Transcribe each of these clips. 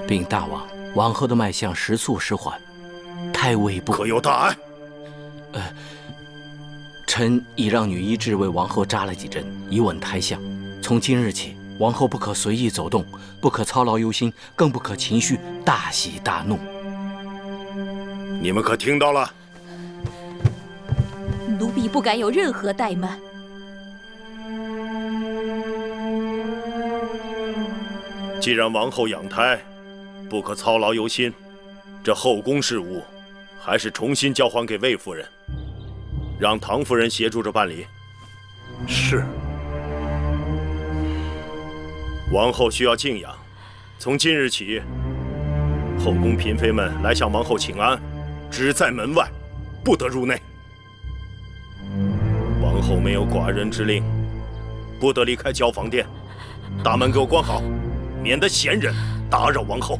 禀大王，王后的脉象时速时缓，太尉不可有大碍？臣已让女医治为王后扎了几针，以稳胎象。从今日起，王后不可随意走动，不可操劳忧心，更不可情绪大喜大怒。你们可听到了？奴婢不敢有任何怠慢。既然王后养胎，不可操劳忧心，这后宫事务还是重新交还给魏夫人，让唐夫人协助着办理。是。王后需要静养，从今日起，后宫嫔妃们来向王后请安，只在门外，不得入内。王后没有寡人之令，不得离开交房殿，大门给我关好，免得闲人打扰王后。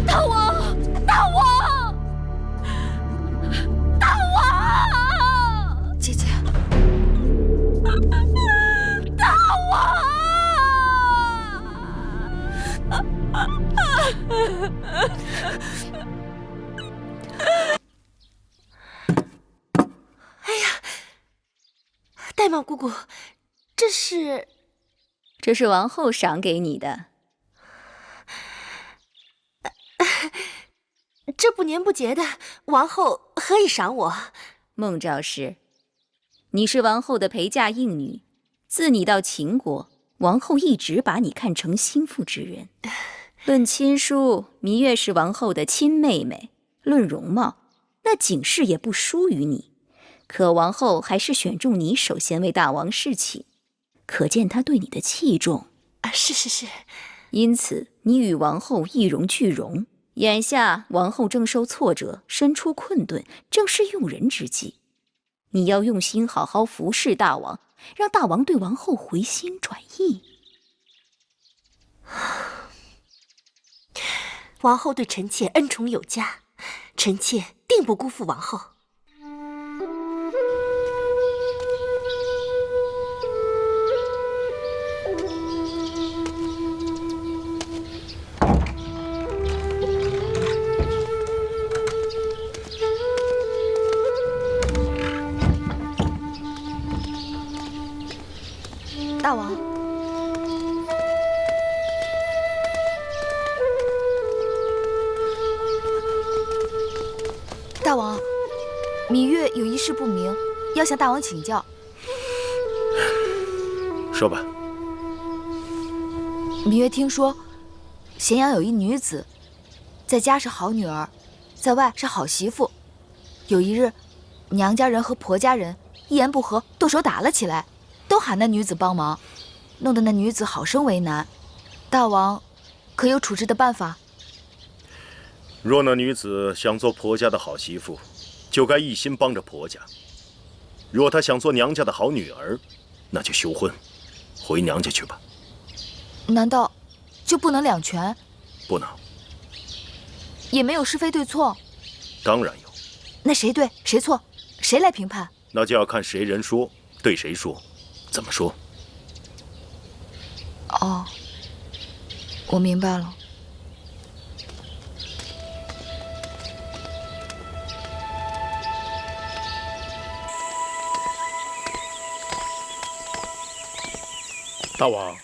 大王，大王，大王！姐姐，大王！哎呀，玳瑁姑姑，这是王后赏给你的。这不年不节的，王后何以赏我？孟昭氏，你是王后的陪嫁应女，自你到秦国，王后一直把你看成心腹之人。论亲疏，芈月是王后的亲妹妹；论容貌，那景氏也不输于你。可王后还是选中你首先为大王侍寝，可见她对你的器重。是。因此，你与王后一荣俱荣。眼下王后正受挫折，身处困顿，正是用人之际。你要用心好好服侍大王，让大王对王后回心转意。王后对臣妾恩宠有加，臣妾定不辜负王后。大王，大王，芈月有一事不明，要向大王请教。说吧。芈月听说，咸阳有一女子，在家是好女儿，在外是好媳妇。有一日，娘家人和婆家人一言不合，动手打了起来。都喊那女子帮忙，弄得那女子好生为难。大王，可有处置的办法？若那女子想做婆家的好媳妇，就该一心帮着婆家；若她想做娘家的好女儿，那就休婚，回娘家去吧。难道就不能两全？不能。也没有是非对错？当然有。那谁对谁错，谁来评判？那就要看谁人说，对谁说。怎么说？哦，我明白了。大王，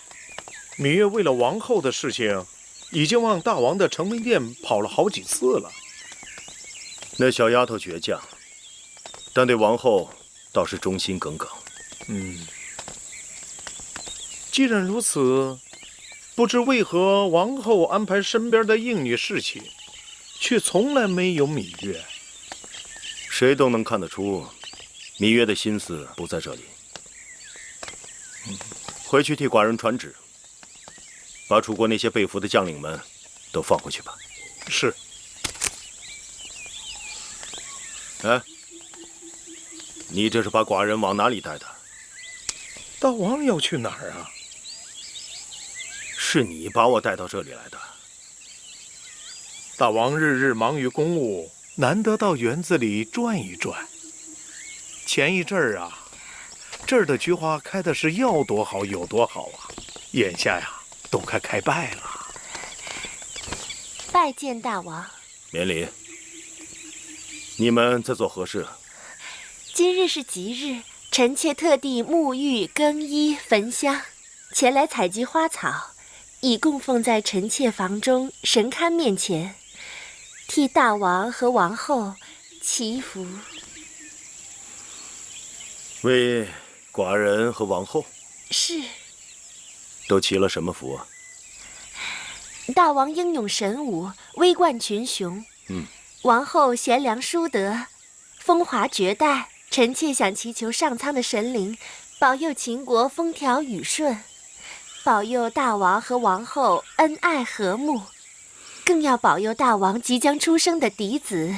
芈月为了王后的事情，已经往大王的承门殿跑了好几次了。那小丫头倔强，但对王后倒是忠心耿耿。既然如此，不知为何王后安排身边的应女侍寝，却从来没有芈月。谁都能看得出，芈月的心思不在这里。回去替寡人传旨，把楚国那些被俘的将领们都放回去吧。是。哎，你这是把寡人往哪里带的？大王要去哪儿啊？是你把我带到这里来的。大王日日忙于公务，难得到园子里转一转。前一阵儿啊，这儿的菊花开的是要多好有多好啊，眼下呀，都快开拜了。拜见大王。免礼。你们在做何事？今日是吉日，臣妾特地沐浴、更衣、焚香，前来采集花草，以供奉在臣妾房中神龛面前，替大王和王后祈福。为寡人和王后？是。都祈了什么福啊？大王英勇神武，威冠群雄。王后贤良淑德，风华绝代。臣妾想祈求上苍的神灵，保佑秦国风调雨顺，保佑大王和王后恩爱和睦，更要保佑大王即将出生的嫡子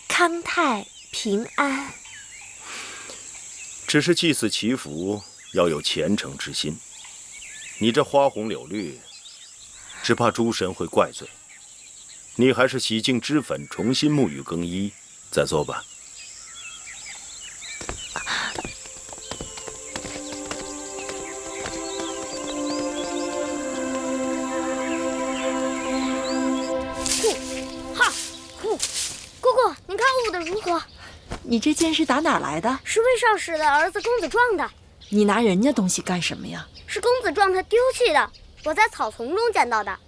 康泰平安。只是祭祀祈福要有虔诚之心，你这花红柳绿，只怕诸神会怪罪。你还是洗净脂粉，重新沐浴更衣，再做吧。姑姑，您看我舞的如何？你这剑是打哪儿来的？是魏少使的儿子公子壮的。你拿人家东西干什么呀？是公子壮他丢弃的，我在草丛中捡到的。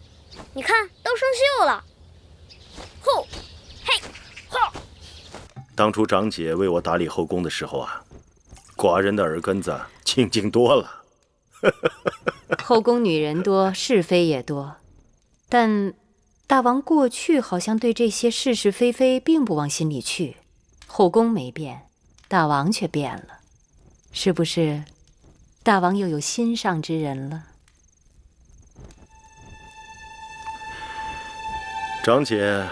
你看，都生锈了。吼，嘿，吼！当初长姐为我打理后宫的时候啊，寡人的耳根子清净多了。后宫女人多，是非也多，但大王过去好像对这些是是非非并不往心里去。后宫没变，大王却变了，是不是？大王又有心上之人了？长姐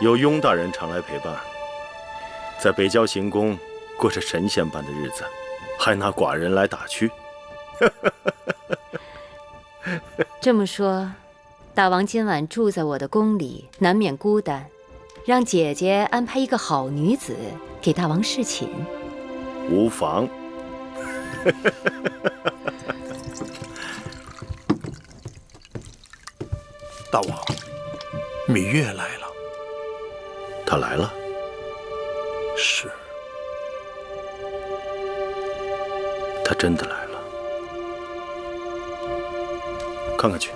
有雍大人常来陪伴，在北郊行宫过着神仙般的日子，还拿寡人来打趣。这么说，大王今晚住在我的宫里，难免孤单，让姐姐安排一个好女子给大王侍寝。无妨。大王，芈月来了。她来了？是。她真的来了。看看去。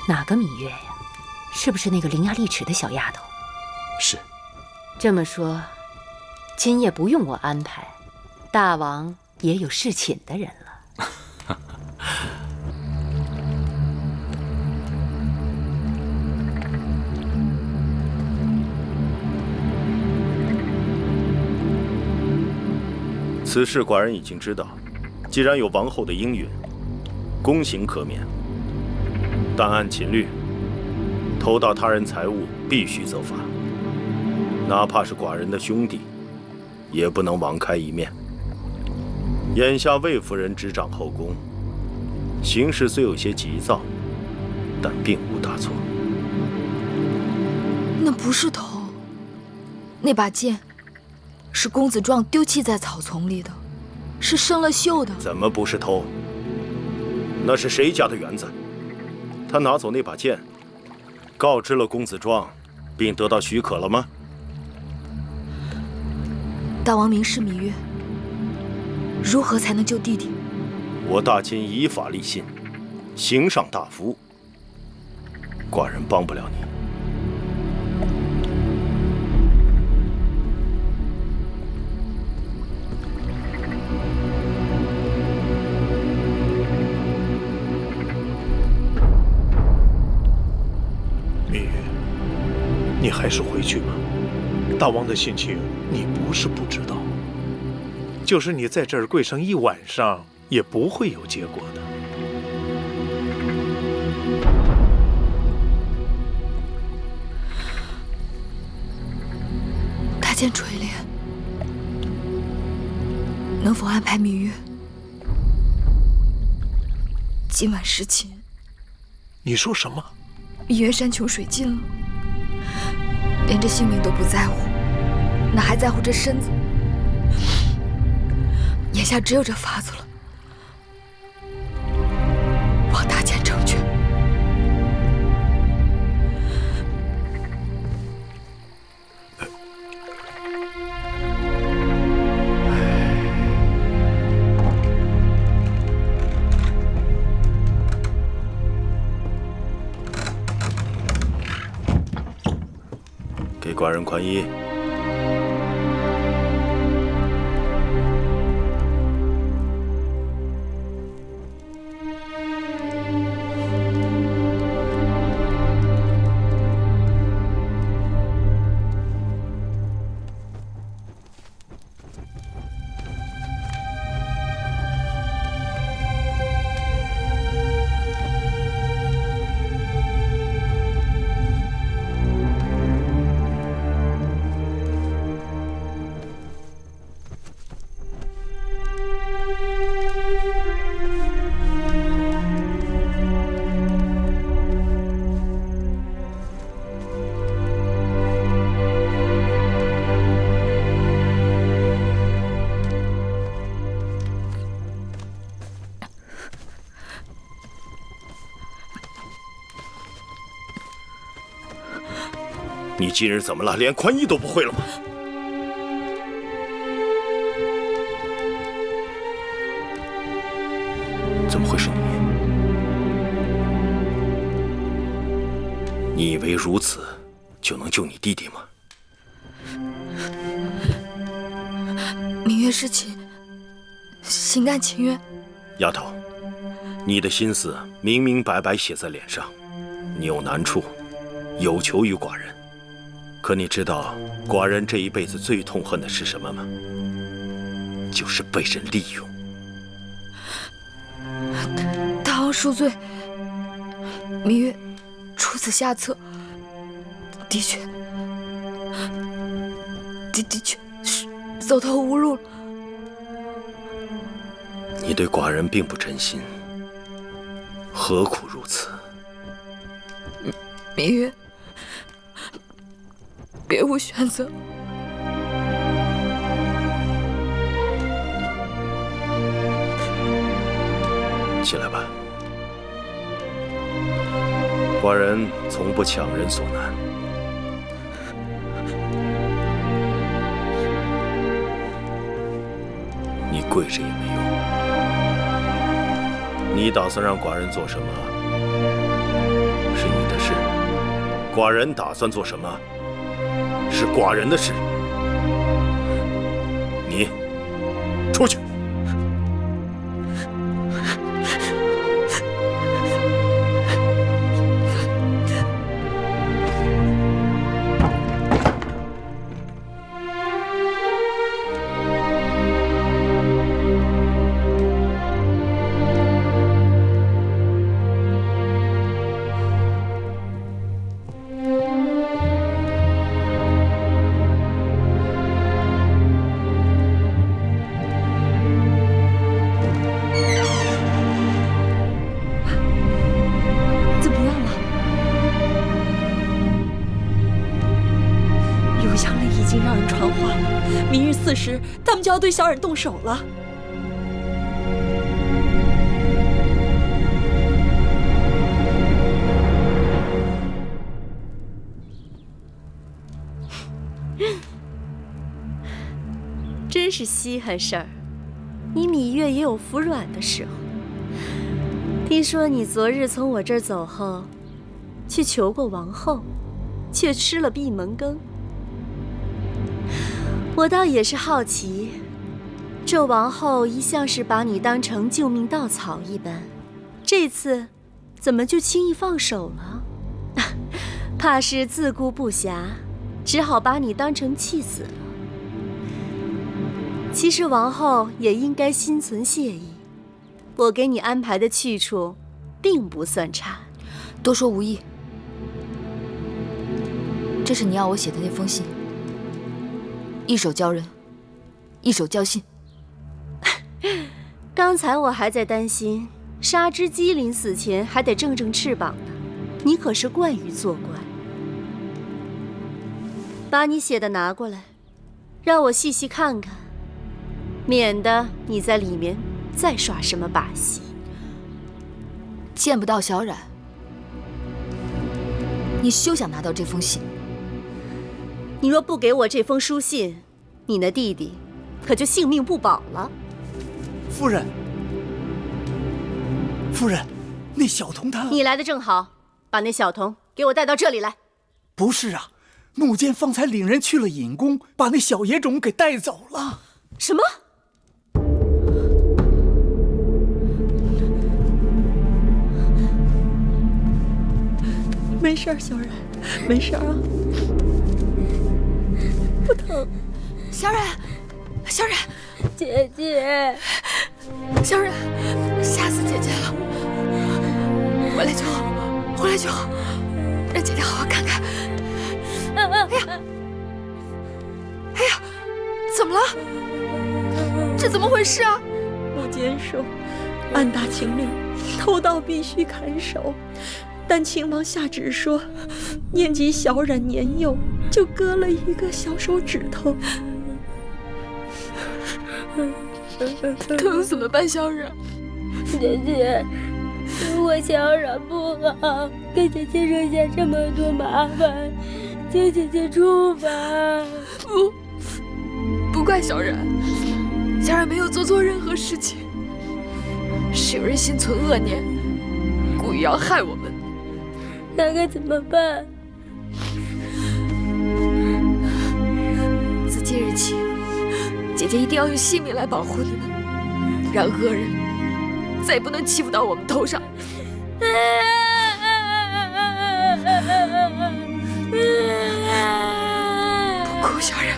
哪个芈月呀？是不是那个伶牙俐齿的小丫头？是。这么说，今夜不用我安排，大王也有侍寝的人了。此事寡人已经知道，既然有王后的应允，宫刑可免，但按秦律，偷盗他人财物必须责罚，哪怕是寡人的兄弟，也不能网开一面。眼下魏夫人执掌后宫，行事虽有些急躁，但并无大错。那不是偷，那把剑是公子壮丢弃在草丛里的，是生了锈的。怎么不是偷？那是谁家的园子？他拿走那把剑，告知了公子壮，并得到许可了吗？大王明示芈月，如何才能救弟弟？我大秦以法立信，刑上大夫，寡人帮不了你。芈月，你还是回去吧。大王的心情你不是不知道，就是你在这儿跪上一晚上，也不会有结果的。大剑垂怜，能否安排芈月今晚侍寝？你说什么？芈月山穷水尽了，连这性命都不在乎，哪还在乎这身子？眼下只有这法子了，望大剑成全。给寡人宽衣。你今日怎么了？连宽衣都不会了吗？怎么会是你？你以为如此就能救你弟弟吗？明月是情，心甘情愿。丫头，你的心思明明白白写在脸上，你有难处，有求于寡人。可你知道寡人这一辈子最痛恨的是什么吗？就是被人利用。大王恕罪，明月出此下策，的确是走投无路了。你对寡人并不真心，何苦如此？明月，别无选择。起来吧，寡人从不强人所难。你跪着也没用。你打算让寡人做什么，是你的事；寡人打算做什么，是寡人的事。你出去。4时，他们就要对小冉动手了。真是稀罕事儿，你芈月也有服软的时候。听说你昨日从我这儿走后，去求过王后，却吃了闭门羹。我倒也是好奇，这王后一向是把你当成救命稻草一般，这次怎么就轻易放手了？怕是自顾不暇，只好把你当成弃子了。其实王后也应该心存谢意，我给你安排的去处，并不算差。多说无益。这是你要我写的那封信。一手交人，一手交信。刚才我还在担心，杀只鸡临死前还得正正翅膀呢，你可是惯于作怪。把你写的拿过来，让我细细看看，免得你在里面再耍什么把戏。见不到小冉，你休想拿到这封信。你若不给我这封书信，你那弟弟可就性命不保了。夫人，夫人，那小童他……你来的正好，把那小童给我带到这里来。不是啊，木剑方才领人去了隐宫，把那小野种给带走了。什么？没事儿，小冉，没事儿啊，不疼。小冉，小冉，姐姐，小冉，吓死姐姐了！回来就好，回来就好，让姐姐好好看看。哎呀，哎呀，怎么了？这怎么回事啊？木坚说，按大秦令，偷盗必须砍手。但秦王下旨说，念及小冉年幼，就割了一个小手指头。可怎么办，小冉？姐姐，我小冉不好，给姐姐惹下这么多麻烦，请姐姐处罚。不怪小冉，小冉没有做错任何事情，是有人心存恶念，故意要害我们。那该怎么办？自今日起，姐姐一定要用性命来保护你们，让恶人再也不能欺负到我们头上。不哭，小冉。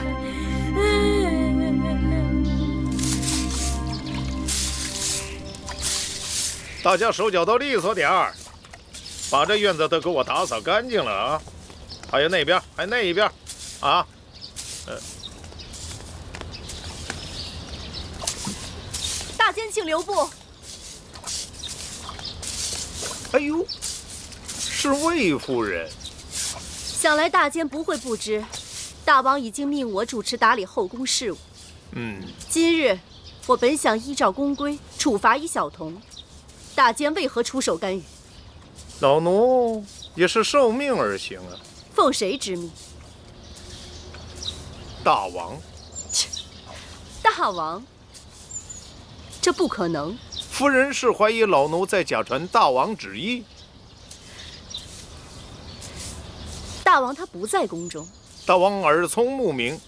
大家手脚都利索点儿，把这院子都给我打扫干净了啊！还有那边，还有那一边，啊，大监请留步。哎呦，是魏夫人。想来大监不会不知，大王已经命我主持打理后宫事务。今日我本想依照宫规处罚一小童，大监为何出手干预？老奴也是受命而行啊。奉谁之命？大王。切，大王，这不可能。夫人是怀疑老奴在假传大王旨意。大王他不在宫中。大王耳聪目明，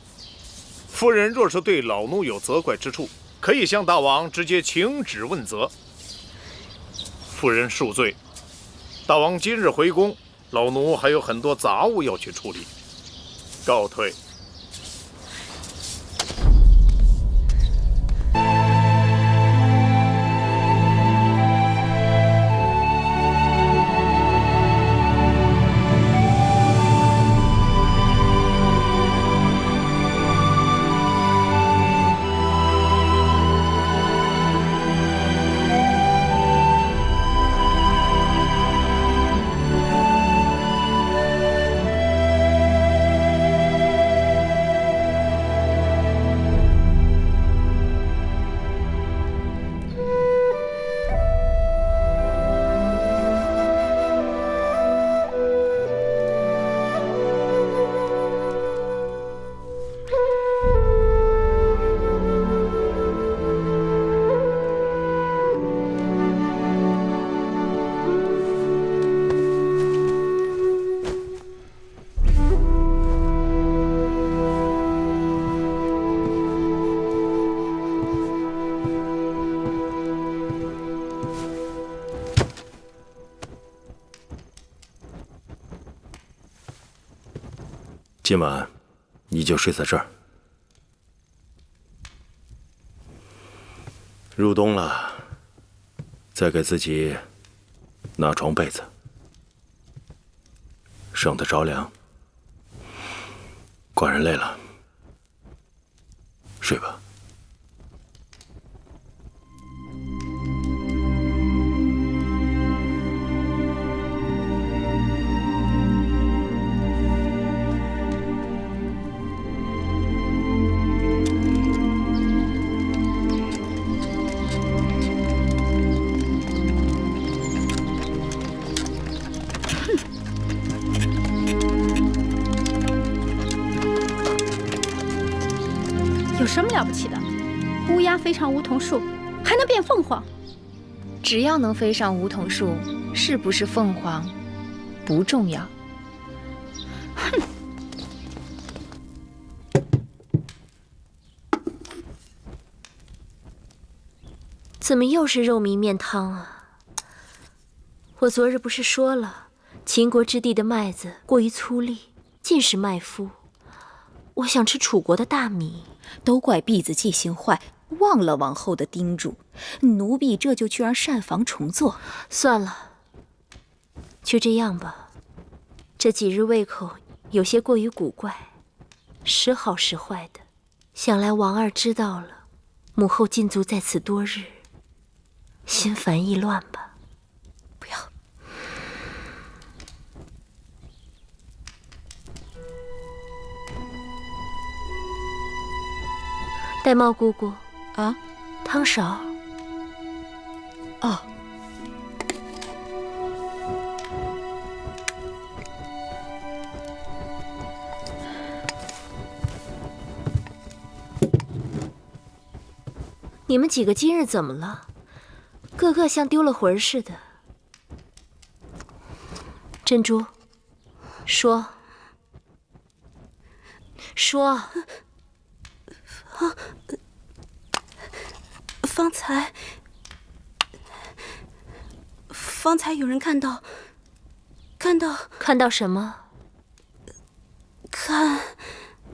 夫人若是对老奴有责怪之处，可以向大王直接请旨问责。夫人恕罪。大王今日回宫，老奴还有很多杂物要去处理，告退。今晚你就睡在这儿。入冬了，再给自己拿床被子，省得着凉。寡人累了，睡吧。有什么了不起的？乌鸦飞上梧桐树，还能变凤凰。只要能飞上梧桐树，是不是凤凰不重要。哼！怎么又是肉糜面汤啊？我昨日不是说了，秦国之地的麦子过于粗粝，尽是麦麸。我想吃楚国的大米。都怪婢子记性坏，忘了王后的叮嘱。奴婢这就去让膳房重做。算了，就这样吧。这几日胃口有些过于古怪，时好时坏的。想来王二知道了，母后禁足在此多日，心烦意乱吧。不要。玳瑁姑姑啊，汤勺。哦。你们几个今日怎么了？个个像丢了魂似的。珍珠，说。方才有人看到什么？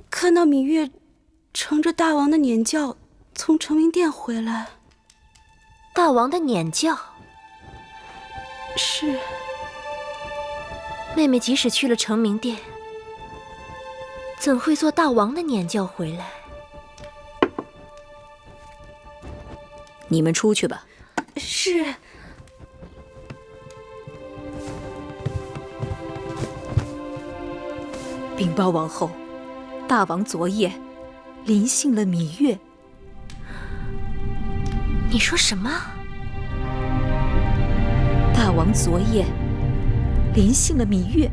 看到芈月乘着大王的辇轿从成明殿回来。大王的辇轿？是。妹妹即使去了成明殿，怎会坐大王的辇轿回来？你们出去吧。是。禀报王后，大王昨夜临幸了芈月。你说什么？大王昨夜临幸了芈月。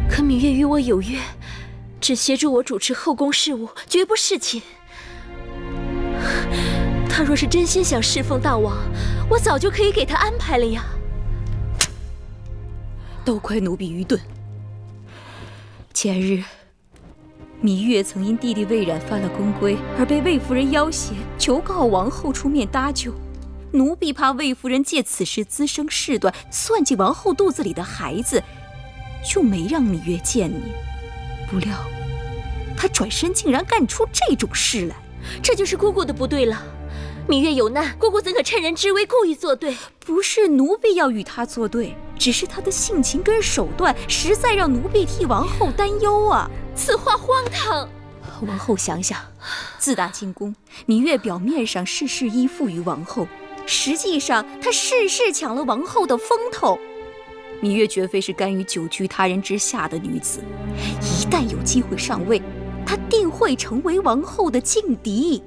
可芈月与我有约，只协助我主持后宫事务，绝不侍寝。他若是真心想侍奉大王，我早就可以给他安排了呀。都怪奴婢愚钝。前日，芈月曾因弟弟魏冉犯了宫规，而被魏夫人要挟，求告王后出面搭救。奴婢怕魏夫人借此事滋生事端，算计王后肚子里的孩子，就没让芈月见你。不料，她转身竟然干出这种事来，这就是姑姑的不对了。芈月有难，姑姑怎可趁人之危故意作对？不是奴婢要与她作对，只是她的性情跟手段，实在让奴婢替王后担忧啊！此话荒唐。王后想想，自打进宫，芈月表面上事事依附于王后，实际上她事事抢了王后的风头。芈月绝非是甘于久居他人之下的女子，一旦有机会上位，她定会成为王后的劲敌。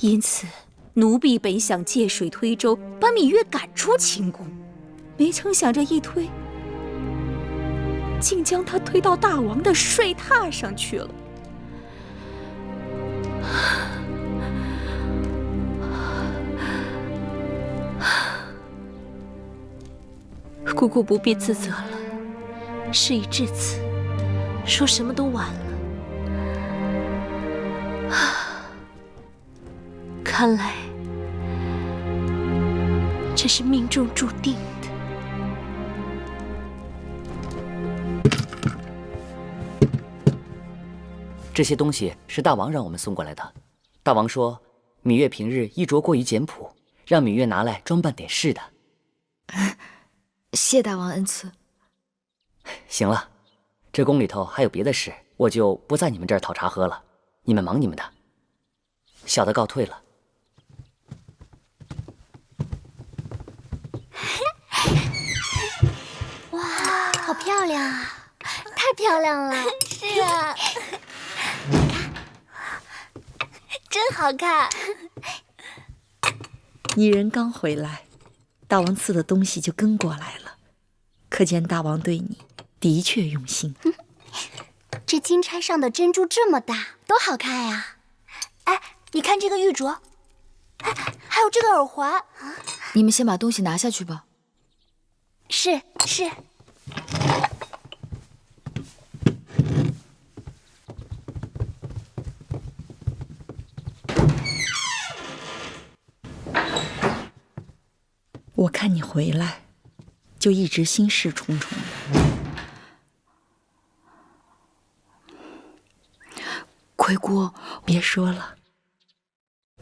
因此，奴婢本想借水推舟，把芈月赶出秦宫，没成想这一推，竟将她推到大王的睡榻上去了。姑姑不必自责了，事已至此，说什么都晚了。看来这是命中注定的。这些东西是大王让我们送过来的。大王说，芈月平日衣着过于简朴，让芈月拿来装扮点事的。谢大王恩赐。行了，这宫里头还有别的事，我就不在你们这儿讨茶喝了。你们忙你们的，小的告退了。哇，好漂亮啊！太漂亮了。是啊。真好看。女人刚回来，大王赐的东西就跟过来了。可见大王对你的确用心。这金钗上的珍珠这么大，多好看呀！哎，你看这个玉镯，哎，还有这个耳环。你们先把东西拿下去吧。是。我看你回来，就一直心事重重的。葵姑，别说了，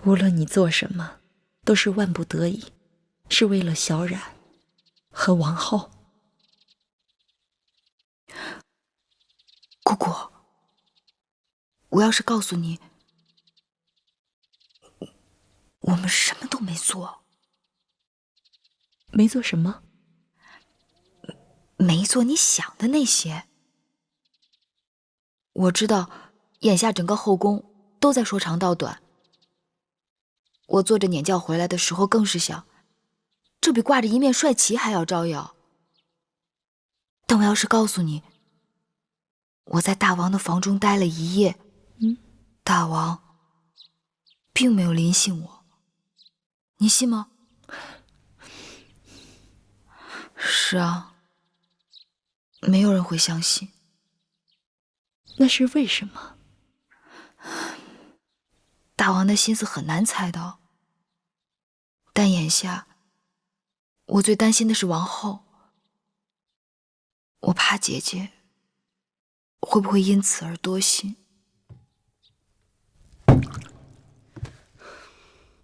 无论你做什么，都是万不得已，是为了小冉和王后。姑姑，我要是告诉你，我们什么都没做。没做什么？没做你想的那些。我知道，眼下整个后宫都在说长道短。我坐着辇轿回来的时候，更是想，这比挂着一面帅旗还要招摇。但我要是告诉你，我在大王的房中待了一夜，大王并没有临幸我，你信吗？是啊，没有人会相信。那是为什么？大王的心思很难猜到，但眼下我最担心的是王后，我怕姐姐会不会因此而多心。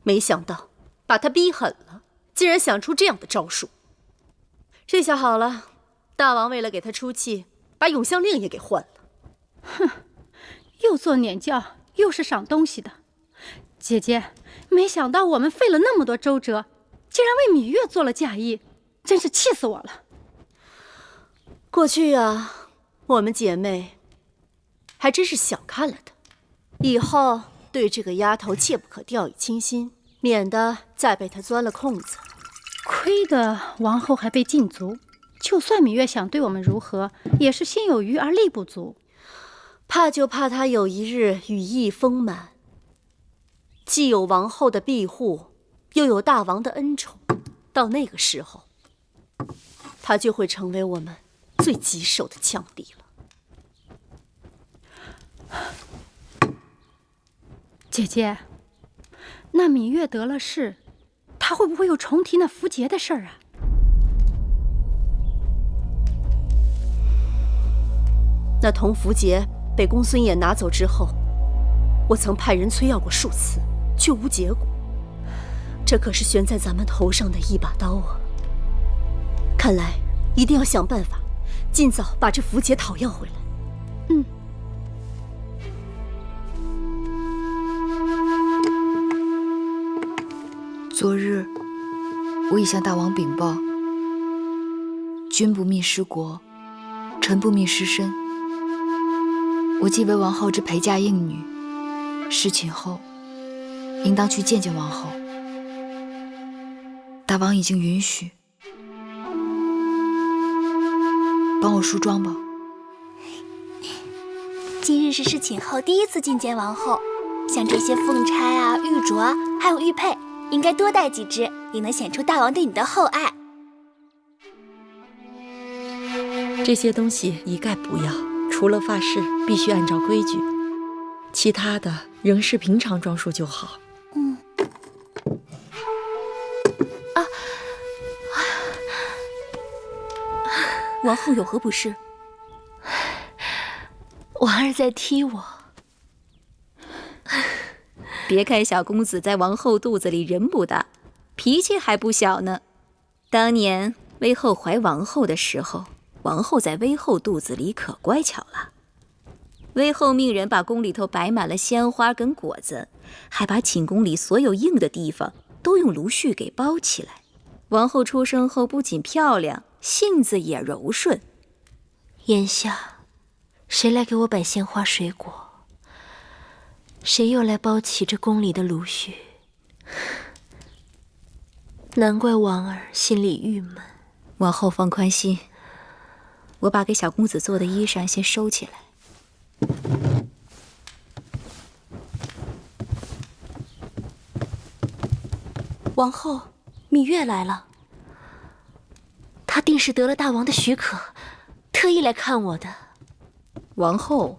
没想到把他逼狠了，竟然想出这样的招数。这下好了，大王为了给他出气，把永香令也给换了。哼，又做辇轿，又是赏东西的。姐姐，没想到我们费了那么多周折，竟然为芈月做了嫁衣，真是气死我了。过去啊，我们姐妹还真是小看了她，以后对这个丫头切不可掉以轻心，免得再被她钻了空子。亏得王后还被禁足，就算芈月想对我们如何，也是心有余而力不足。怕就怕她有一日羽翼丰满，既有王后的庇护，又有大王的恩宠，到那个时候，她就会成为我们最棘手的强敌了。姐姐，那芈月得了势，她会不会又重提那符节的事儿啊？那铜符节被公孙衍拿走之后，我曾派人催要过数次，却无结果。这可是悬在咱们头上的一把刀啊！看来一定要想办法，尽早把这符节讨要回来。昨日我已向大王禀报，君不密失国，臣不密失身。我既为王后之陪嫁应女，侍寝后应当去见见王后。大王已经允许，帮我梳妆吧。今日是侍寝后第一次觐见王后，像这些凤钗啊、玉镯啊，还有玉佩，应该多带几只，也能显出大王对你的厚爱。这些东西一概不要，除了发饰必须按照规矩，其他的仍是平常装束就好。王后有何不适？王儿在踢我。别看小公子在王后肚子里人不大，脾气还不小呢。当年威后怀王后的时候，王后在威后肚子里可乖巧了。威后命人把宫里头摆满了鲜花跟果子，还把寝宫里所有硬的地方都用芦絮给包起来。王后出生后不仅漂亮，性子也柔顺。眼下，谁来给我摆鲜花水果？谁又来包起这宫里的芦絮？难怪王儿心里郁闷。王后放宽心，我把给小公子做的衣裳先收起来。王后，芈月来了。她定是得了大王的许可，特意来看我的。王后，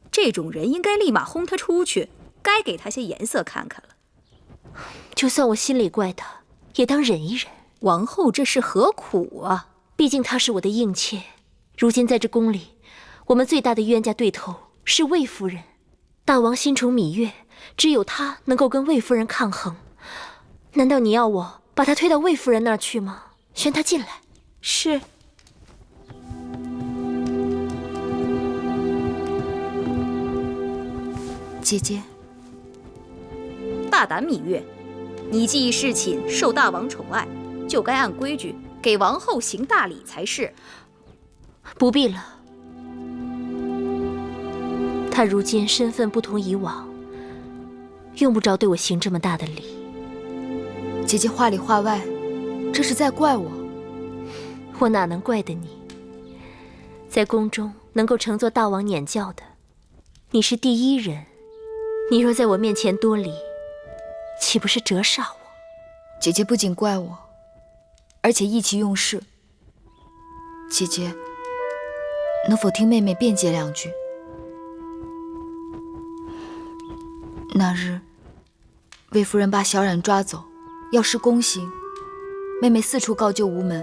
这种人应该立马轰他出去，该给他些颜色看看了。就算我心里怪他，也当忍一忍。王后，这是何苦啊？毕竟她是我的应妾，如今在这宫里，我们最大的冤家对头是魏夫人。大王心宠芈月，只有她能够跟魏夫人抗衡。难道你要我把她推到魏夫人那儿去吗？宣她进来。是。姐姐，大胆芈月，你既侍寝，受大王宠爱，就该按规矩给王后行大礼才是。不必了，她如今身份不同以往，用不着对我行这么大的礼。姐姐话里话外，这是在怪我。我哪能怪得你？在宫中能够承做大王辇教的，你是第一人。你若在我面前多礼，岂不是折煞我？姐姐不仅怪我，而且意气用事。姐姐，能否听妹妹辩解两句？那日，魏夫人把小冉抓走，要施宫刑，妹妹四处告救无门，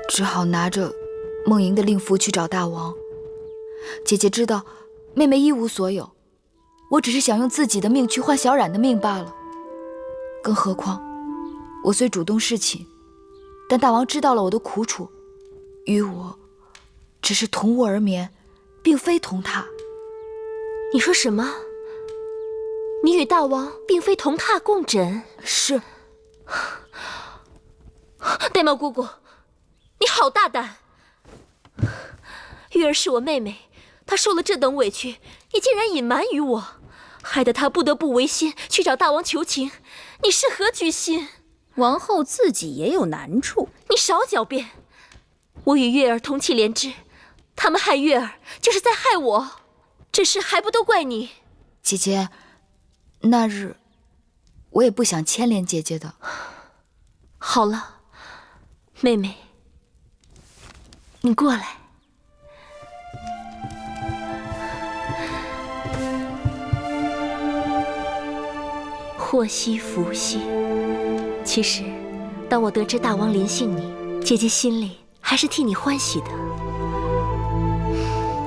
只好拿着梦莹的令符去找大王。姐姐知道妹妹一无所有，我只是想用自己的命去换小冉的命罢了。更何况我虽主动侍寝，但大王知道了我的苦楚，与我只是同卧而眠，并非同榻。你说什么？你与大王并非同榻共枕？是。玳瑁姑姑，你好大胆！玉儿是我妹妹，她受了这等委屈，你竟然隐瞒于我，害得她不得不违心去找大王求情，你是何居心？王后自己也有难处，你少狡辩！我与月儿同气连枝，他们害月儿就是在害我，这事还不都怪你？姐姐，那日我也不想牵连姐姐的。好了，妹妹，你过来。祸兮福兮。其实，当我得知大王临幸你，姐姐心里还是替你欢喜的。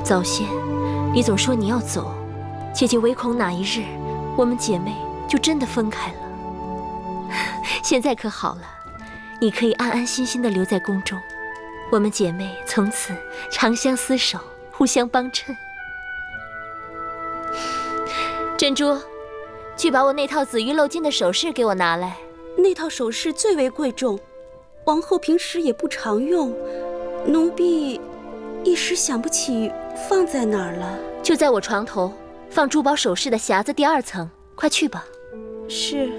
早先，你总说你要走，姐姐唯恐哪一日，我们姐妹就真的分开了。现在可好了，你可以安安心心的留在宫中，我们姐妹从此长相厮守，互相帮衬。珍珠，去把我那套紫玉镂金的首饰给我拿来。那套首饰最为贵重，王后平时也不常用，奴婢一时想不起放在哪儿了。就在我床头放珠宝首饰的匣子第2层，快去吧。是。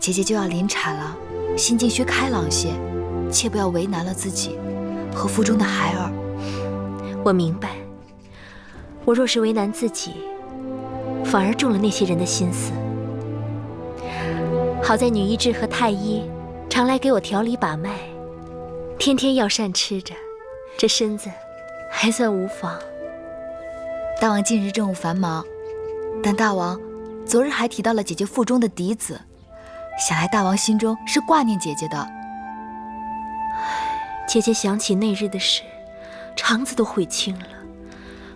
姐姐就要临产了，心境需开朗些，切不要为难了自己和腹中的孩儿。我明白，我若是为难自己，反而中了那些人的心思。好在女医治和太医常来给我调理把脉，天天药膳吃着，这身子还算无妨。大王近日政务繁忙，但大王昨日还提到了姐姐腹中的嫡子，想来大王心中是挂念姐姐的。姐姐想起那日的事，肠子都悔青了，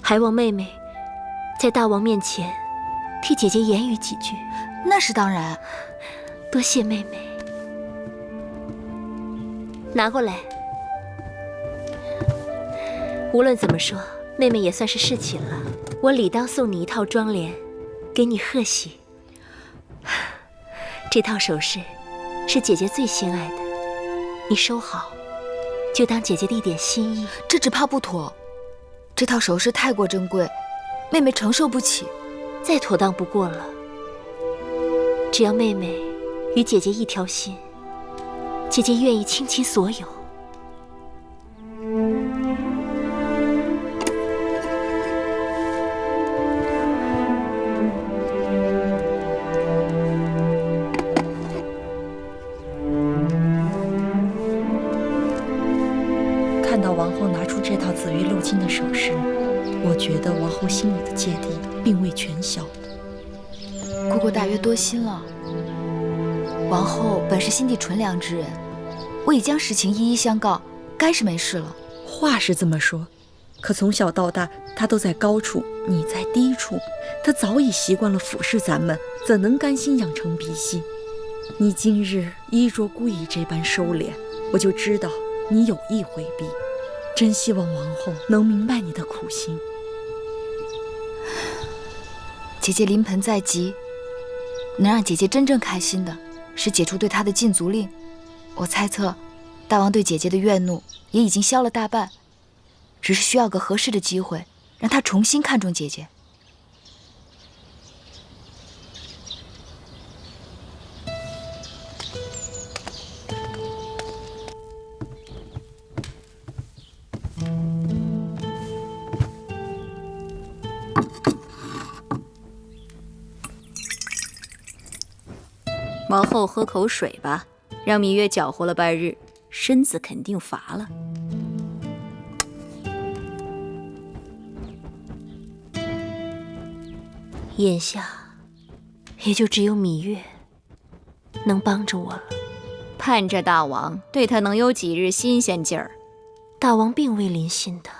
还望妹妹在大王面前替姐姐言语几句。那是当然，多谢妹妹。拿过来。无论怎么说，妹妹也算是侍寝了，我理当送你一套妆奁，给你贺喜。这套首饰是姐姐最心爱的，你收好，就当姐姐的一点心意。这只怕不妥，这套首饰太过珍贵，妹妹承受不起。再妥当不过了。只要妹妹与姐姐一条心，姐姐愿意倾其所有。看到王后拿出这套紫玉镂金的首饰，我觉得王后心里的芥蒂并未全消。姑姑大约多心了。王后本是心地纯良之人，我已将实情一一相告，该是没事了。话是这么说，可从小到大，她都在高处，你在低处，她早已习惯了俯视咱们，怎能甘心养成鼻息？你今日衣着故意这般收敛，我就知道你有意回避。真希望王后能明白你的苦心。姐姐临盆在即，能让姐姐真正开心的是解除对她的禁足令。我猜测，大王对姐姐的怨怒也已经消了大半，只是需要个合适的机会，让他重新看重姐姐。王后喝口水吧，让芈月搅和了半日，身子肯定乏了。眼下，也就只有芈月能帮着我了。盼着大王对他能有几日新鲜劲儿。大王并未临幸的。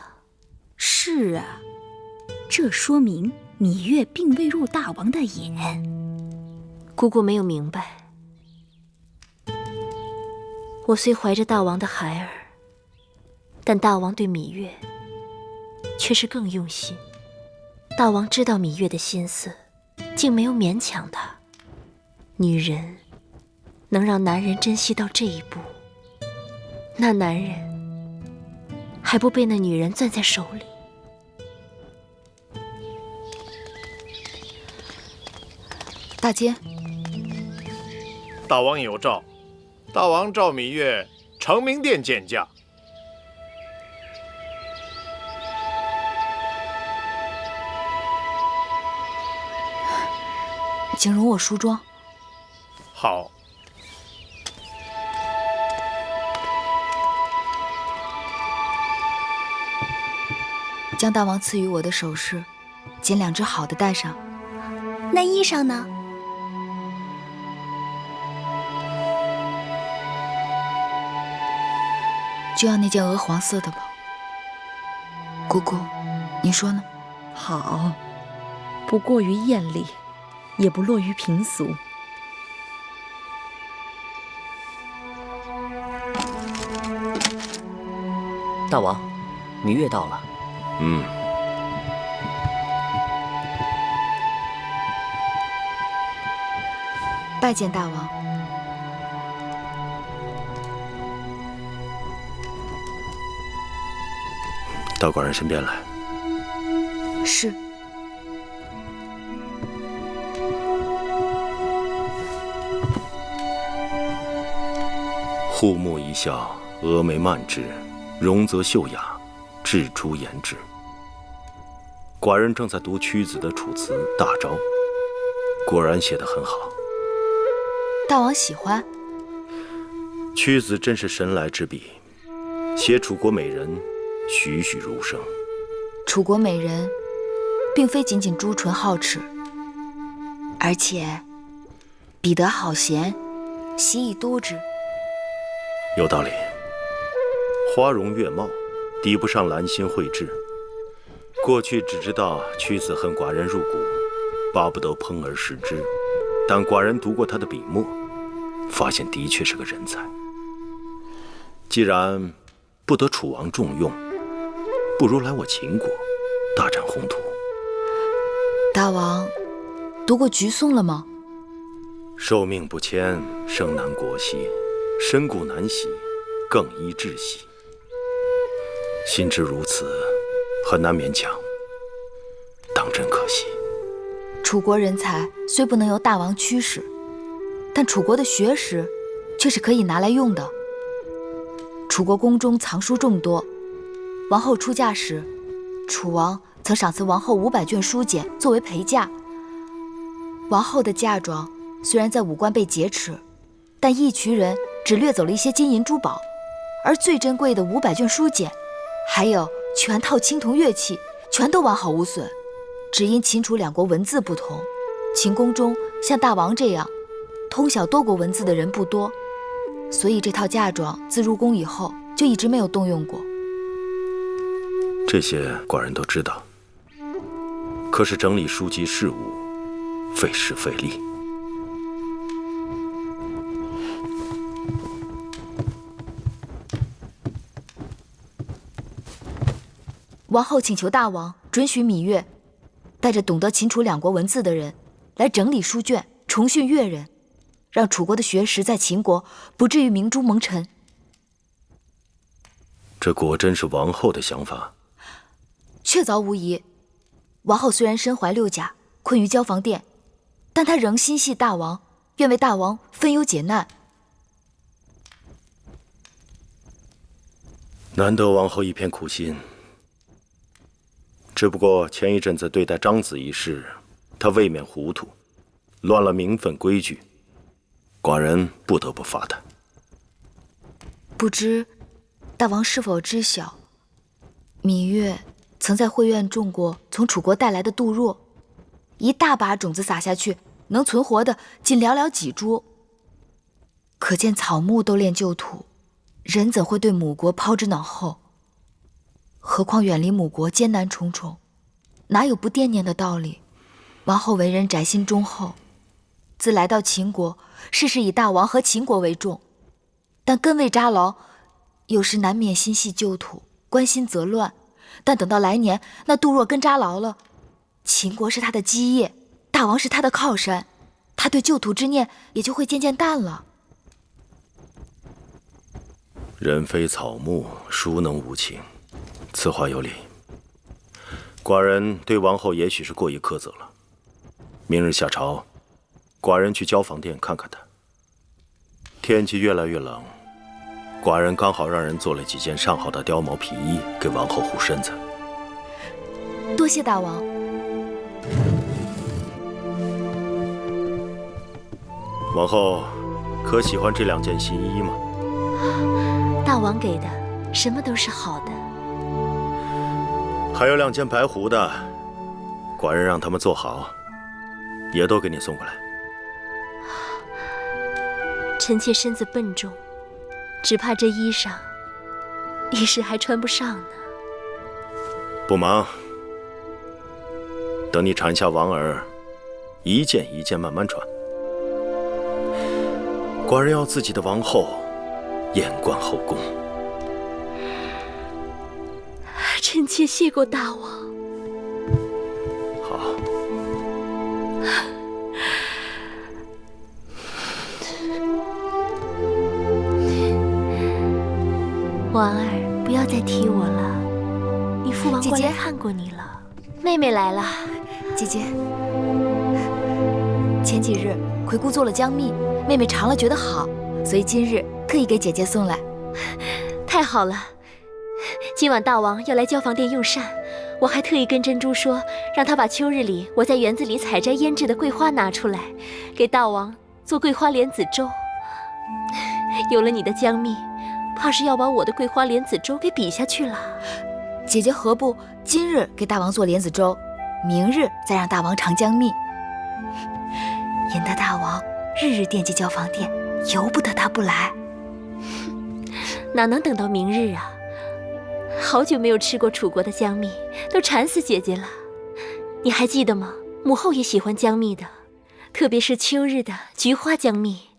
是啊，这说明芈月并未入大王的眼。姑姑没有明白。我虽怀着大王的孩儿，但大王对芈月却是更用心。大王知道芈月的心思，竟没有勉强她。女人能让男人珍惜到这一步，那男人还不被那女人攥在手里。大姐，大王有诏，大王召芈月承明殿见驾。请容我梳妆。好。将大王赐予我的首饰，拣2只好的戴上。那衣裳呢？就要那件鹅黄色的吧。姑姑，你说呢？好，不过于艳丽，也不落于平俗。大王，芈月到了。拜见大王。到寡人身边来。是。护目一笑，峨眉曼质，容则秀雅，雉猪颜质。寡人正在读屈子的《楚辞》大招，果然写得很好。大王喜欢？屈子真是神来之笔，写楚国美人栩栩如生。楚国美人，并非仅仅朱唇皓齿，而且彼得好贤，习以督之。有道理。花容月貌，抵不上兰心蕙质。过去只知道屈子恨寡人入骨，巴不得烹而食之。但寡人读过他的笔墨，发现的确是个人才。既然不得楚王重用，不如来我秦国大展宏图。大王读过菊颂了吗？寿命不迁，生难国兮，身故难徙，更依窒息。心知如此，很难勉强，当真可惜。楚国人才虽不能由大王驱使，但楚国的学识却是可以拿来用的。楚国宫中藏书众多，王后出嫁时，楚王曾赏赐王后500卷书简作为陪嫁。王后的嫁妆虽然在武关被劫持，但义渠人只掠走了一些金银珠宝，而最珍贵的500卷书简，还有全套青铜乐器，全都完好无损。只因秦楚2国文字不同，秦宫中像大王这样通晓多国文字的人不多，所以这套嫁妆自入宫以后就一直没有动用过。这些寡人都知道，可是整理书籍事务，费时费力。王后请求大王准许芈月带着懂得秦楚2国文字的人来整理书卷，重训越人，让楚国的学识在秦国不至于明珠蒙尘。这果真是王后的想法？确凿无疑。王后虽然身怀6甲，困于交房殿，但她仍心系大王，愿为大王分忧解难。难得王后一片苦心。只不过前一阵子对待张子一事，她未免糊涂，乱了名分规矩，寡人不得不罚她。不知大王是否知晓，芈月曾在会院种过从楚国带来的杜若，一大把种子撒下去，能存活的仅寥寥几株。可见草木都恋旧土，人怎会对母国抛之脑后？何况远离母国艰难重重，哪有不惦念的道理？王后为人宅心忠厚，自来到秦国，事事以大王和秦国为重，但根未扎牢，有时难免心系旧土，关心则乱。但等到来年那杜若根扎牢了，秦国是他的基业，大王是他的靠山，他对旧土之念也就会渐渐淡了。人非草木，孰能无情？此话有理。寡人对王后也许是过于苛责了。明日下朝，寡人去交房殿看看她。天气越来越冷，寡人刚好让人做了几件上好的貂毛皮衣给王后护身子。多谢大王。王后可喜欢这2件新衣吗？大王给的，什么都是好的。还有2件白狐的，寡人让他们做好，也都给你送过来。臣妾身子笨重，只怕这衣裳一时还穿不上呢。不忙，等你产下王儿，一件一件慢慢穿。寡人要自己的王后眼观后宫。臣妾谢过大王。好。王儿，不要再提我了。你父王过来看过你了。妹妹来了。姐姐，前几日魁姑做了姜蜜，妹妹尝了觉得好，所以今日特意给姐姐送来。太好了。今晚大王要来交房殿用膳，我还特意跟珍珠说，让她把秋日里我在园子里采摘腌制的桂花拿出来，给大王做桂花莲子粥。有了你的姜蜜，怕是要把我的桂花莲子粥给比下去了。姐姐何不今日给大王做莲子粥，明日再让大王尝姜蜜，引得大王日日惦记交房殿，由不得他不来。哪能等到明日啊？好久没有吃过楚国的姜蜜，都馋死姐姐了。你还记得吗？母后也喜欢姜蜜的，特别是秋日的菊花姜蜜，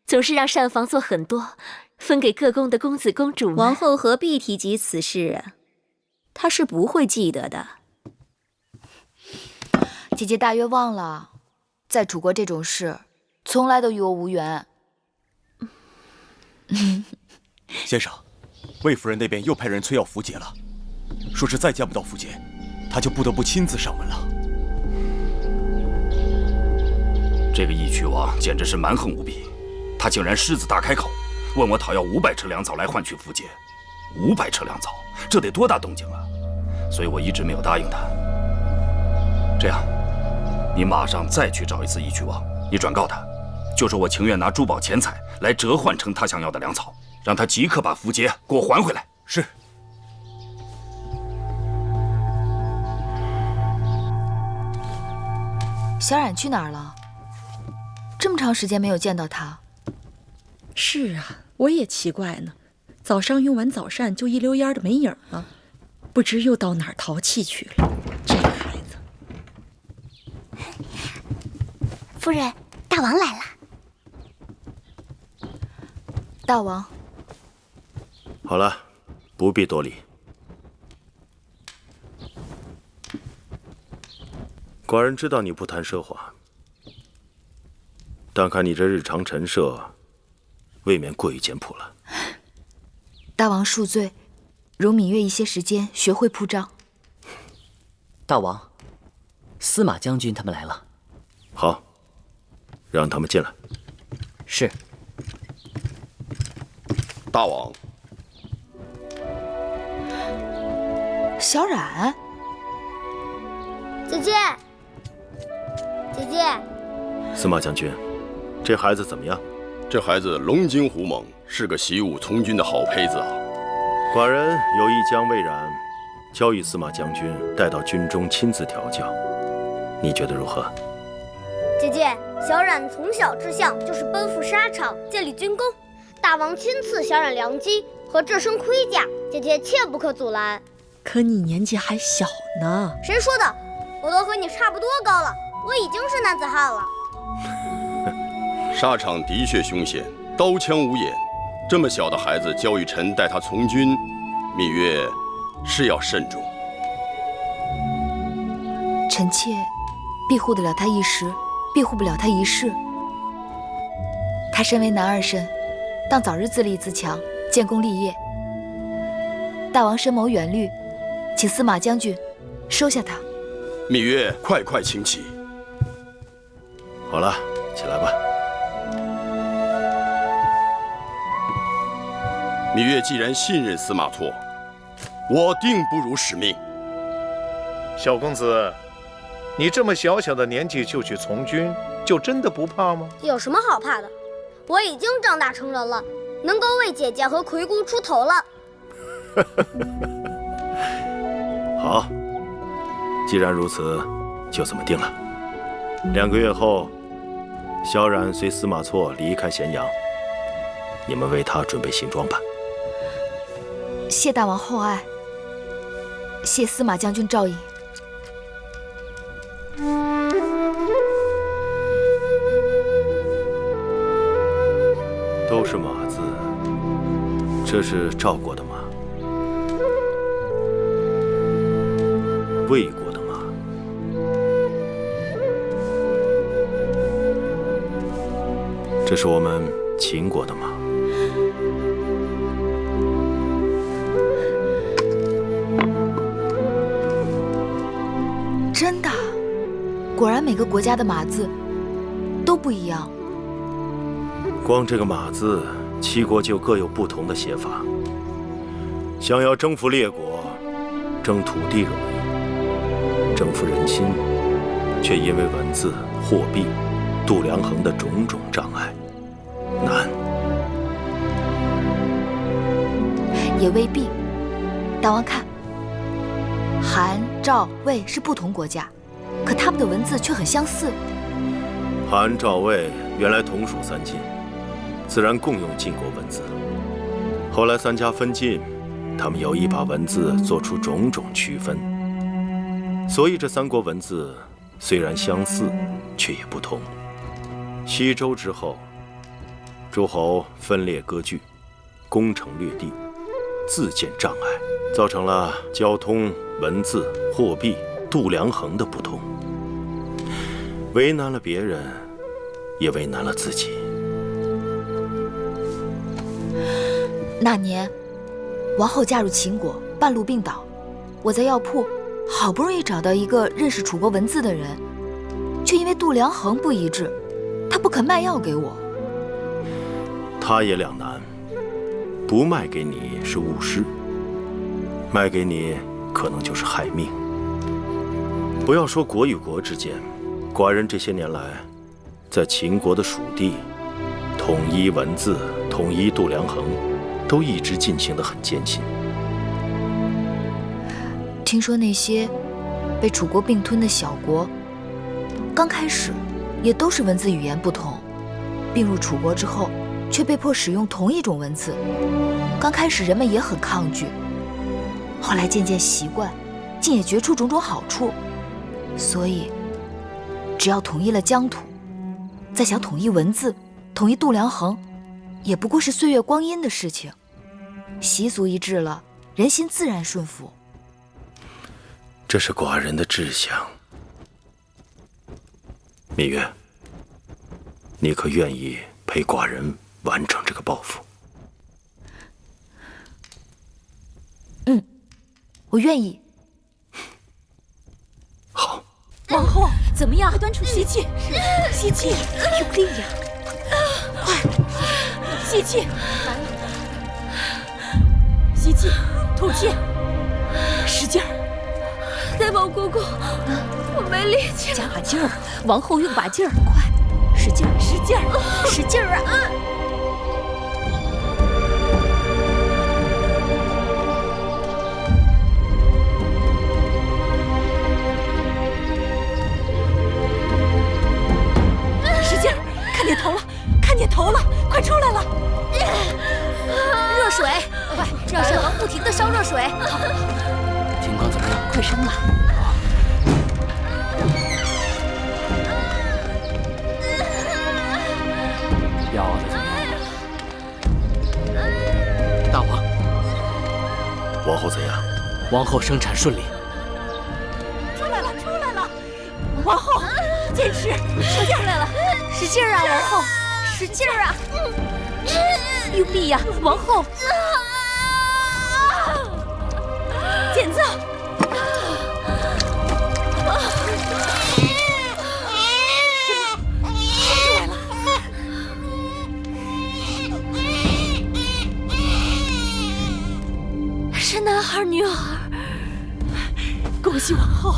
总是让膳房做很多，分给各宫的公子公主们。王后何必提及此事啊？她是不会记得的。姐姐大约忘了，在楚国这种事，从来都与我无缘。先生，魏夫人那边又派人催要符节了，说是再见不到符节，她就不得不亲自上门了。这个义渠王简直是蛮横无比，他竟然狮子大开口，问我讨要500车粮草来换取符节。500车粮草，这得多大动静啊！所以我一直没有答应他。这样，你马上再去找一次义渠王，你转告他，就说我情愿拿珠宝钱财来折换成他想要的粮草，让他即刻把符节给我还回来。是。小冉去哪儿了？这么长时间没有见到他。是啊，我也奇怪呢。早上用完早膳就一溜烟的没影了，不知又到哪儿淘气去了。这个孩子。夫人，大王来了。大王。好了，不必多礼。寡人知道你不谈奢华，但看你这日常陈设，未免过于简朴了。大王恕罪，容芈月一些时间学会铺张。大王，司马将军他们来了。好，让他们进来。是。大王。小冉。姐姐。姐姐。司马将军，这孩子怎么样？这孩子龙精虎猛，是个习武从军的好胚子啊！寡人有意将魏冉交与司马将军，带到军中亲自调教，你觉得如何？姐姐，小冉从小志向就是奔赴沙场，建立军功。大王亲赐小冉良机和这身盔甲，姐姐切不可阻拦。可你年纪还小呢。谁说的？我都和你差不多高了，我已经是男子汉了。沙场的确凶险，刀枪无眼。这么小的孩子交与臣带他从军，芈月是要慎重。臣妾庇护得了他一时，庇护不了他一世。他身为男儿身，当早日自立自强，建功立业。大王深谋远虑，请司马将军收下他。芈月，快快请起。好了，起来吧。芈月既然信任司马错，我定不辱使命。小公子，你这么小小的年纪就去从军，就真的不怕吗？有什么好怕的？我已经长大成人了，能够为姐姐和魁姑出头了。好，既然如此，就这么定了。2个月后，小冉随司马错离开咸阳，你们为他准备行装吧。谢大王厚爱，谢司马将军照应。都是马字，这是赵国的马，魏国的马，这是我们秦国的马。真的，果然每个国家的马字都不一样。光这个马字，7国就各有不同的写法。想要征服列国，争土地容易，征服人心，却因为文字、货币、度量衡的种种障碍，难。也未必。大王看，韩、赵、魏是不同国家，可他们的文字却很相似。韩、赵、魏原来同属3晋，自然共用晋国文字。后来3家分晋，他们有意把文字做出种种区分，所以这3国文字虽然相似，却也不同。西周之后，诸侯分裂割据，攻城略地，自建障碍，造成了交通、文字、货币、度量衡的不同，为难了别人，也为难了自己。那年，王后嫁入秦国，半路病倒，我在药铺好不容易找到一个认识楚国文字的人，却因为度量衡不一致，他不肯卖药给我。他也两难，不卖给你是误事，卖给你可能就是害命。不要说国与国之间，寡人这些年来，在秦国的属地，统一文字、统一度量衡，都一直进行得很艰辛。听说那些被楚国并吞的小国，刚开始也都是文字语言不同，并入楚国之后，却被迫使用同一种文字。刚开始人们也很抗拒，后来渐渐习惯，竟也觉出种种好处。所以，只要统一了疆土，再想统一文字、统一度量衡，也不过是岁月光阴的事情。习俗一致了，人心自然顺服。这是寡人的志向。芈月，你可愿意陪寡人完成这个抱负？嗯，我愿意。好。王后怎么样？快端出吸气，吸气，有力呀！快，吸气，吸气，吐气，使劲儿！大王公公，我没力气了。加把劲儿，王后用把劲儿，快，使劲儿，使劲儿，使劲儿啊！看见头了，看见头了，快出来了！热水，快，让单王不停地烧热水。好，情况怎么样？快升了。药的怎么样？大王，王后怎样？王后生产顺利。出来了，出来了！王后，坚持，使劲来了！使劲儿啊，王后！使劲儿啊！用力呀，王后！剪子！生出来了！是男孩女儿？恭喜王后！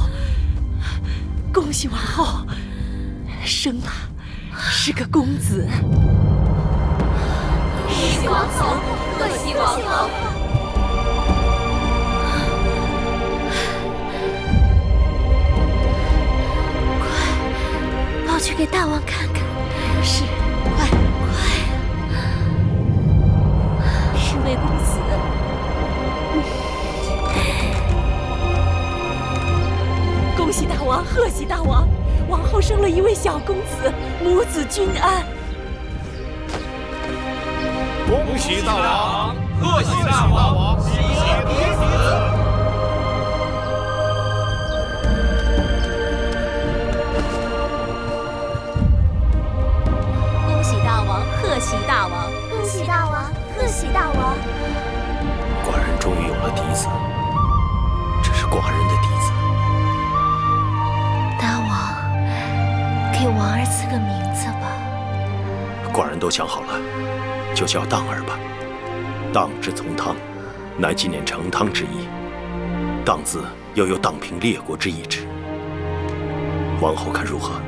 恭喜王后！生了！是个公子，恭喜王后，贺喜王后！快，抱去给大王看看。是，快，是位公子。恭喜大王，贺喜大王！王后生了一位小公子，母子均安。恭喜大王，贺喜大王，喜喜彼此。恭喜大王，贺喜大王，恭喜大王，贺喜大王。寡人终于有了嫡子，这是寡人的嫡子。大王。给王儿赐个名字吧。寡人都想好了，就叫荡儿吧。荡之从汤，乃纪念成汤之意。荡字又有荡平列国之意志。王后看如何？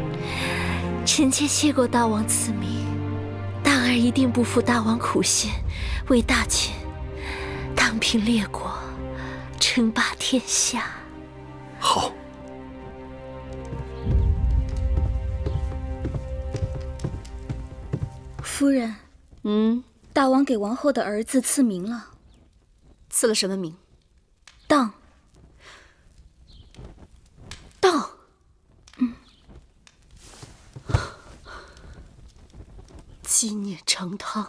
臣妾谢过大王赐名，荡儿一定不负大王苦心，为大秦荡平列国，称霸天下。好。夫人，大王给王后的儿子赐名了。赐了什么名？荡。荡。纪念成汤，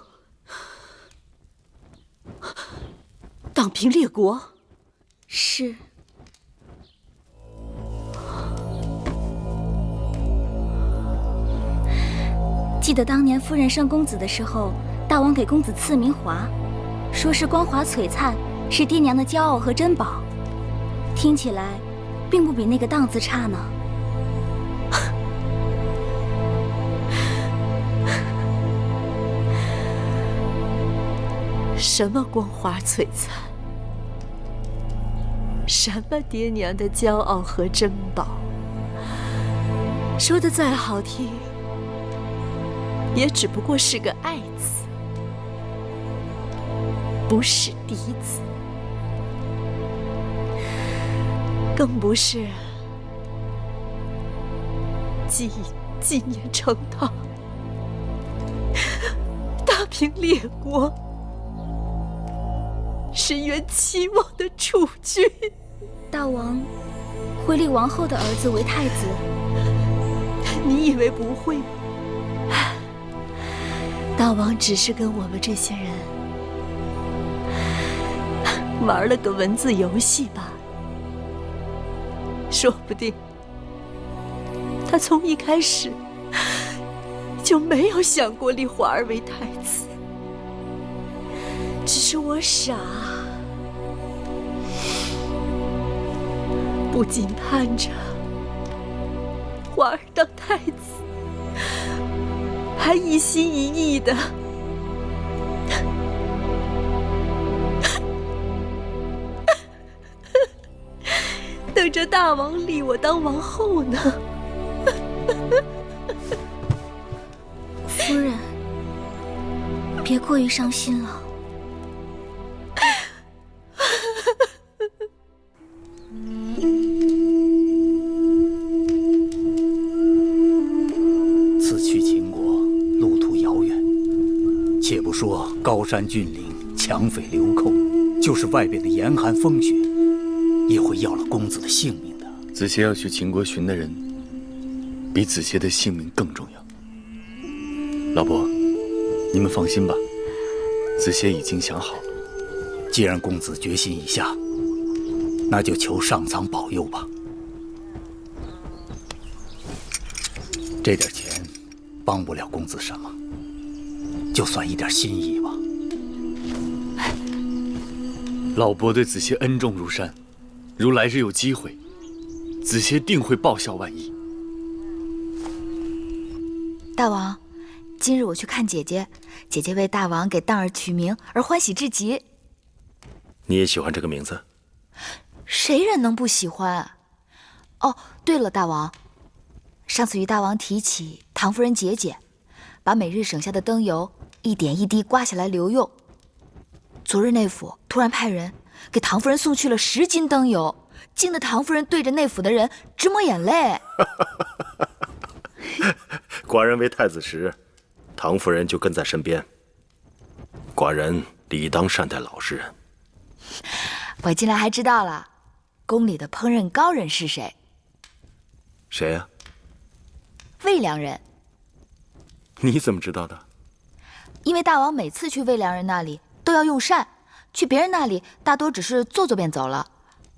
荡平列国。是。记得当年夫人生公子的时候，大王给公子赐名华，说是光华璀璨，是爹娘的骄傲和珍宝。听起来，并不比那个荡字差呢。什么光华璀璨，什么爹娘的骄傲和珍宝，说的再好听，也只不过是个爱字，不是嫡子，更不是纪念成汤，大平列国，深渊期望的储君。大王会立王后的儿子为太子？你以为不会吗？大王只是跟我们这些人玩了个文字游戏吧，说不定他从一开始就没有想过立华儿为太子，只是我傻，不仅盼着华儿当太子，还一心一意的等着大王立我当王后呢。夫人，别过于伤心了。此去秦国，路途遥远，且不说高山峻岭、强匪流寇，就是外边的严寒风雪，也会要了公子的性命的。子歇要去秦国寻的人，比子歇的性命更重要。老伯，你们放心吧，子歇已经想好了。既然公子决心已下，那就求上苍保佑吧。这点钱帮不了公子什么，就算一点心意吧。老伯对子歇恩重如山，如来日有机会，子歇定会报效万一。大王，今日我去看姐姐，姐姐为大王给蛋儿取名而欢喜至极。你也喜欢这个名字？谁人能不喜欢？哦，对了，大王，上次与大王提起唐夫人节俭，把每日省下的灯油一点一滴刮下来留用。昨日内府突然派人给唐夫人送去了10斤灯油，惊得唐夫人对着内府的人直抹眼泪。寡人为太子时，唐夫人就跟在身边。寡人理当善待老实人。我近来还知道了，宫里的烹饪高人是谁？谁呀？魏良人。你怎么知道的？因为大王每次去魏良人那里都要用膳，去别人那里大多只是坐坐便走了。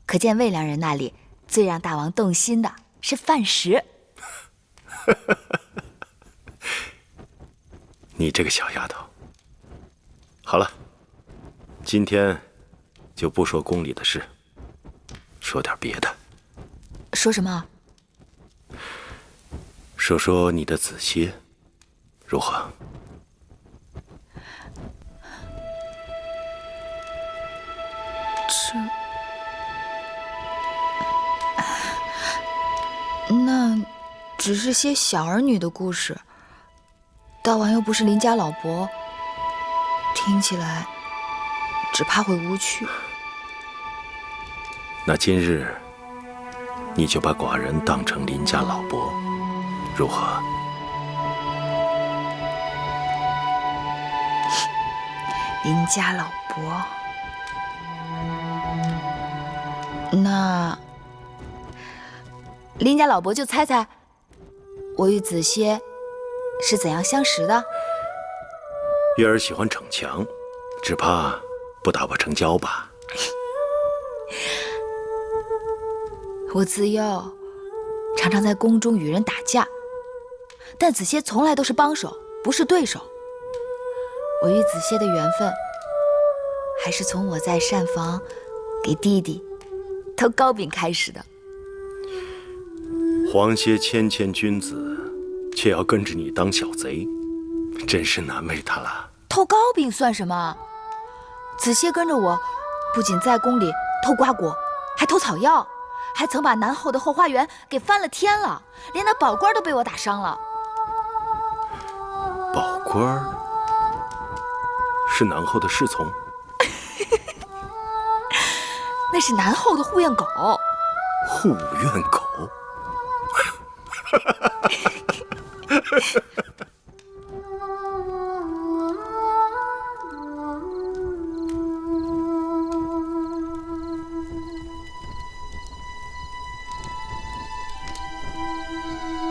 可见魏良人那里最让大王动心的是饭食。你这个小丫头。好了，今天就不说宫里的事，说点别的。说什么？说说你的子歇，如何？那只是些小儿女的故事，大王又不是邻家老伯，听起来只怕会无趣。那今日你就把寡人当成邻家老伯，如何？邻家老伯，那邻家老伯就猜猜，我与子歇是怎样相识的？月儿喜欢逞强，只怕不打不成交吧。我自幼常常在宫中与人打架，但子歇从来都是帮手，不是对手。我与子歇的缘分，还是从我在膳房给弟弟偷糕饼开始的。皇歇谦谦君子，却要跟着你当小贼，真是难为他了。偷糕饼算什么？子歇跟着我，不仅在宫里偷瓜果，还偷草药，还曾把南后的后花园给翻了天了，连那宝官都被我打伤了。宝官是南后的侍从？那是南后的护院狗。护院狗？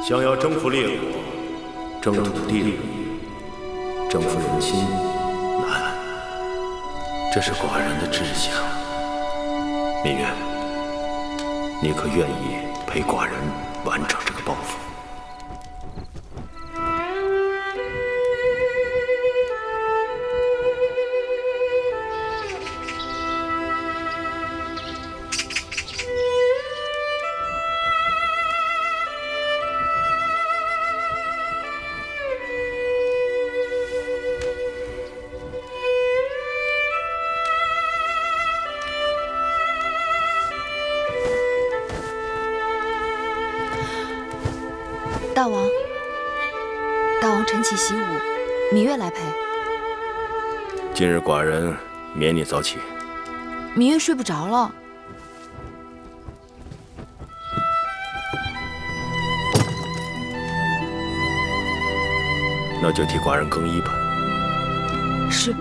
想要征服列国，征土地利，征服人心难，这是寡人的志向。芈月，你可愿意陪寡人完成这个抱负？大王晨起习武，芈月来陪。今日寡人免你早起。芈月睡不着了。那就替寡人更衣吧。是。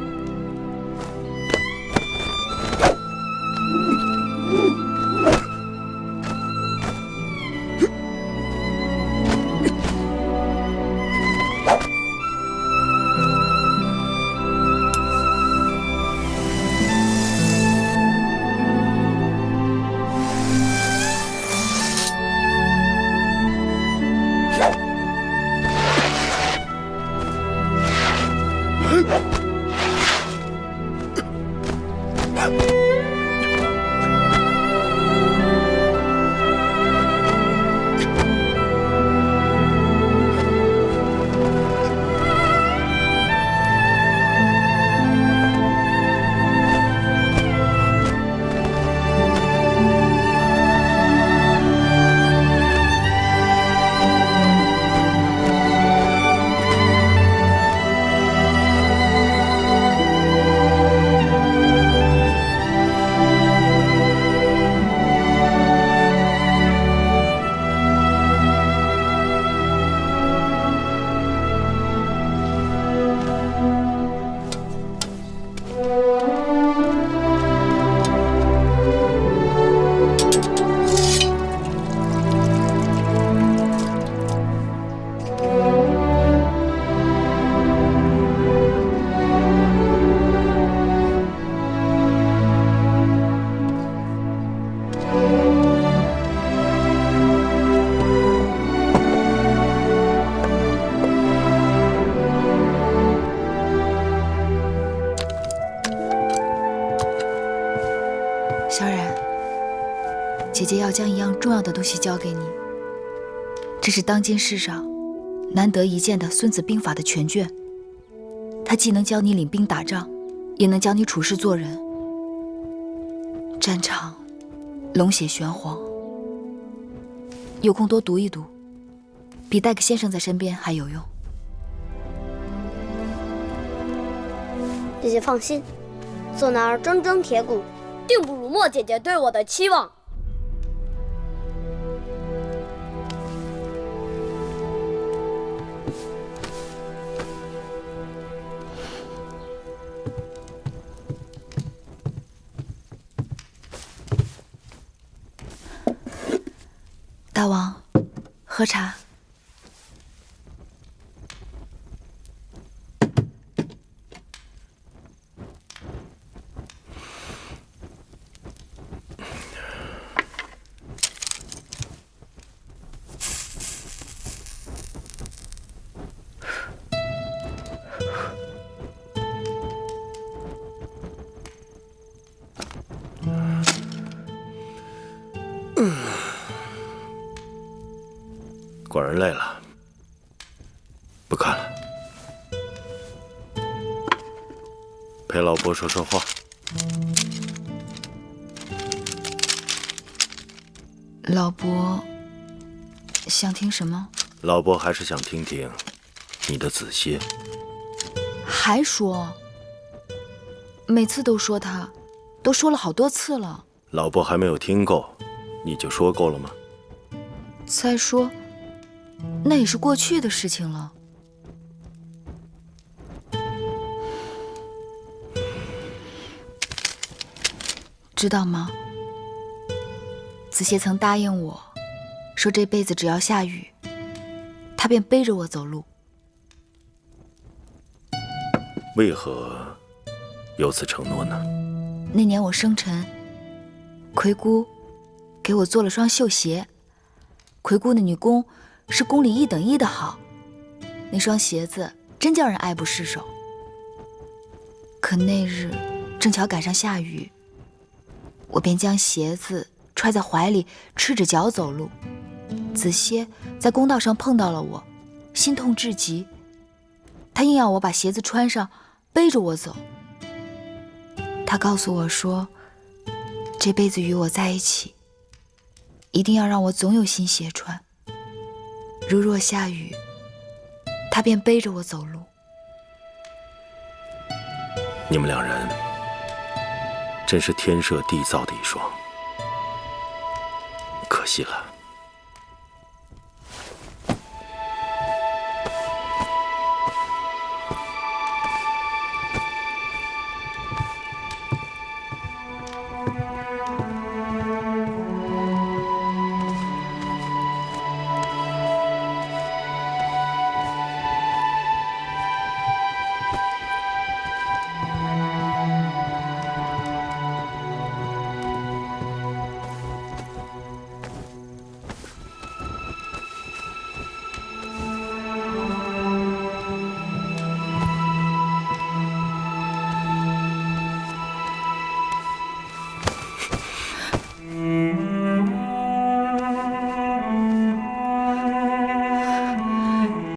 姐姐要将一样重要的东西交给你，这是当今世上难得一见的《孙子兵法》的全卷。它既能教你领兵打仗，也能教你处事做人。战场龙血玄黄，有空多读一读，比带个先生在身边还有用。姐姐放心，做男儿铮铮铁骨，定不辱没姐姐对我的期望。大王，喝茶。寡人累了，不看了，陪老伯说说话。老伯，想听什么？老伯还是想听听你的子歇。还说？每次都说他，都说了好多次了。老伯还没有听够，你就说够了吗？再说，那也是过去的事情了。知道吗？子歇曾答应我，说这辈子只要下雨，他便背着我走路。为何有此承诺呢？那年我生辰，魁姑给我做了双绣鞋。魁姑的女工是宫里1等1的好，那双鞋子真叫人爱不释手。可那日正巧赶上下雨，我便将鞋子揣在怀里，赤着脚走路。子歇在公道上碰到了我，心痛至极，他硬要我把鞋子穿上，背着我走。他告诉我说，这辈子与我在一起，一定要让我总有新鞋穿。如若下雨，他便背着我走路。你们两人真是天设地造的一双，可惜了。